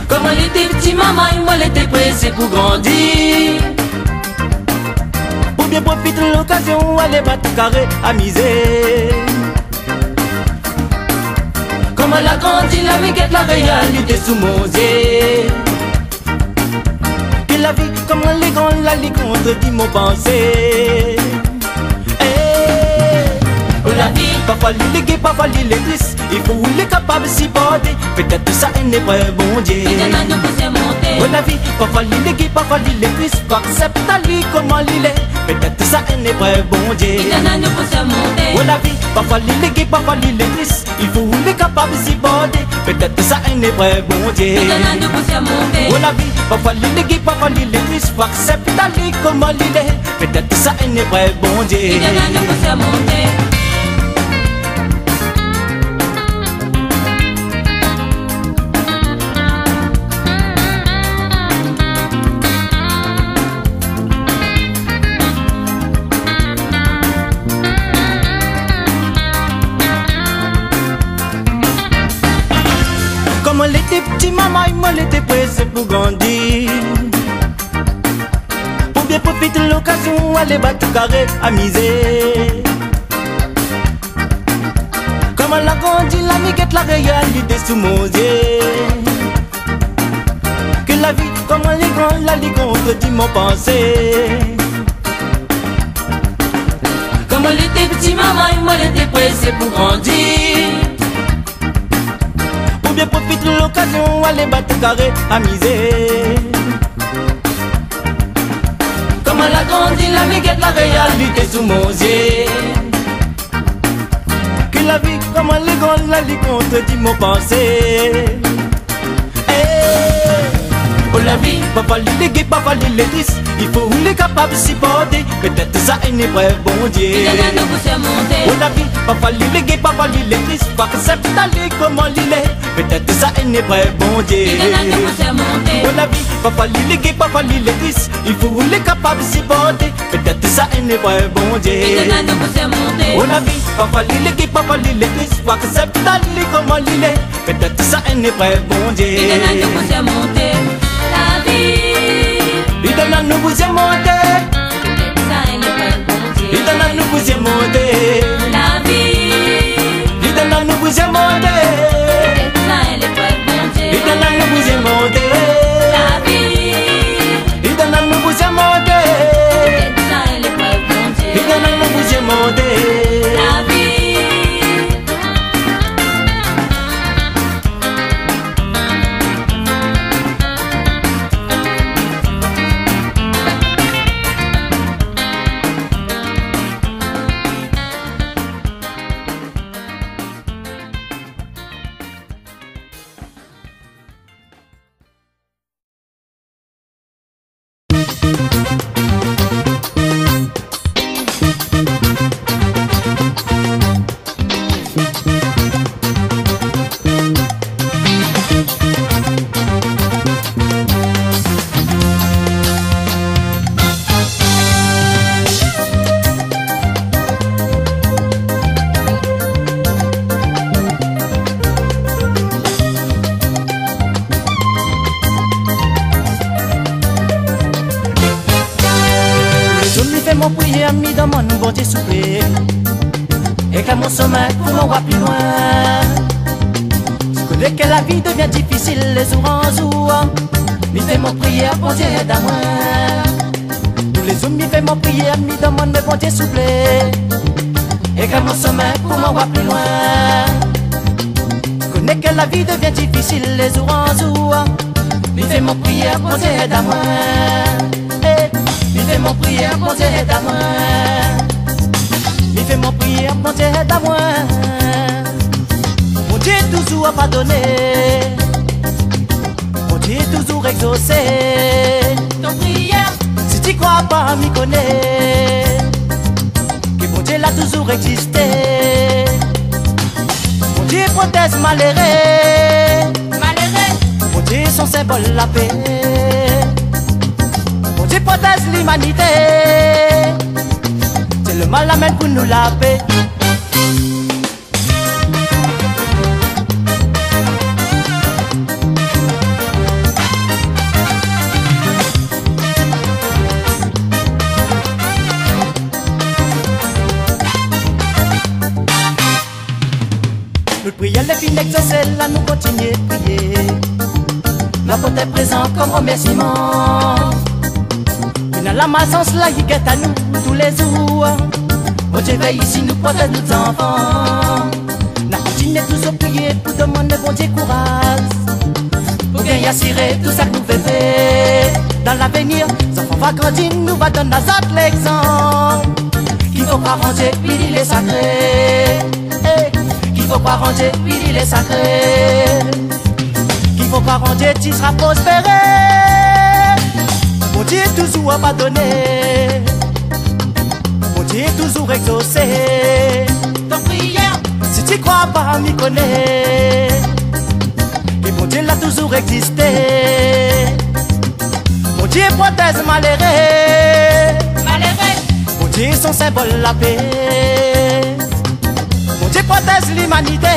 S3: Comme elle était petit, maman, il était pressé pour grandir. Pour bien profiter de l'occasion, aller battre carré, amuser. Comme elle a grandi, l'amiguette, la réalité sous mon yeux. Que la vie, comme elle est grande, la lit contredit mon pensée. La vie, parfois il est gay, parfois il est triste. Il faut il est capable de s'y porter. Peut-être que ça n'est pas bon Dieu. Oh la vie, parfois l'île est qui, parfois l'île est triste. Faut accepter à lui comment l'île est. Peut-être ça un est vrai, bon Dieu.
S2: Il donne à nous pour surmonter.
S3: Oh la vie, parfois l'île est qui, parfois l'île est triste. Il faut les capables de s'y border. Peut-être ça un est vrai, bon Dieu.
S2: Il donne à nous pour surmonter.
S3: Oh la vie, parfois l'île est qui, parfois l'île est triste. Faut accepter à lui comment l'île est. Peut-être ça un est vrai, bon Dieu.
S2: Il donne à nous pour surmonter.
S3: Comme l'été petit maman, il m'a l'été pressé pour grandir. Pour bien profiter de l'occasion, aller battre carré, amuser. Comme elle a grandi, la miguette, la réalité sous mon yeux. Que la vie, comme elle est grande, la ligue contredit mon pensée.
S2: Comme l'été petit maman, il m'a l'été pressé pour grandir.
S3: Bien profite de l'occasion, aller battre carré, amuser.
S2: Comme elle a grandi, la miguette, la réalité sous mon yeux.
S3: Que la vie, comme elle est grande, la lit contredit mon pensée. Oh la vie, papa l'île est papa l'île est triste. Il faut les capables de s'y porter. Peut-être ça est vrai, bon Dieu.
S2: Il donne à nous pour surmonter.
S3: Oh la vie, papa l'île est papa l'île est triste. Faut accepter d'aller comment l'île est. Peut-être ça est vrai, bon Dieu.
S2: Il donne à nous pour surmonter.
S3: Oh la vie, papa l'île est papa l'île est triste. Il faut les capables de s'y porter. Peut-être ça est vrai, bon Dieu.
S2: Il donne à nous pour surmonter.
S3: Oh la vie, papa l'île est papa l'île est triste. Faut accepter d'aller comment l'île est. Peut-être ça est vrai, bon Dieu.
S2: Il donne à nous pour surmonter. La vie,
S3: il donne à nous pour surmonter.
S2: ça est vrai, bon Dieu.
S3: Il donne à nous pour surmonter.
S2: La vie,
S3: il donne à nous pour surmonter.
S2: ça est vrai, bon Dieu.
S3: Il donne à nous pour surmonter.
S2: La vie,
S3: il donne à nous pour surmonter.
S2: ça est vrai, bon Dieu.
S3: Il donne à nous pour surmonter.
S2: La vie.
S3: Mon prière, mis dans mon bon Dieu soufflé. Et que mon sommeil pour m'en voir plus loin. Je connais que la vie devient difficile les jours en jour. Mi fait mon prière, bon Dieu aide à moi. Tous les jours mi fait mon prière, mis dans mon bon Dieu soufflé. Et que mon sommeil pour m'en voir plus loin. Je connais que la vie devient difficile les jours en jour. Mi fait mon prière, bon Dieu aide à moi. Mi fait mon prière, bon Dieu aide à moi. Mi fait mon prière, bon Dieu aide à moi. Mon Dieu toujours a pardonné. Mon Dieu toujours exaucé.
S2: Ton prière,
S3: Si tu crois pas, m'y connais. Que mon Dieu l'a toujours existé. Mon Dieu protège malheureux. Mon Dieu son symbole la paix. Mon Dieu protège l'humanité. C'est le mal amène pour nous la paix. Nous prions les filles exaucées, là nous continuons de prier. Ma porte est présent comme remerciement. Une à la massance là, il guette à nous tous les jours. Bon Dieu veille ici, nous protège nos enfants. Nous continuons toujours prier pour demander bon Dieu courage. Pour gagner et assurer tout ça que nous faisons. Dans l'avenir, les enfants vont grandir, nous va donner à autres l'exemple. Qu'il faut pas ranger, puis il est sacré. Qu'il faut pas ranger, puis il est sacré. Qu'il faut pas ranger, tu seras prospéré. Mon Dieu toujours pardonné. Mon Dieu toujours exaucé. Ton prière, si tu crois pas, m'y connais. Et mon Dieu l'a toujours existé. Mon Dieu protège malheureux. Mon Dieu son symbole la paix. Mon Dieu protège l'humanité.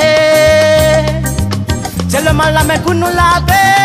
S3: C'est le mal la main pour nous laver.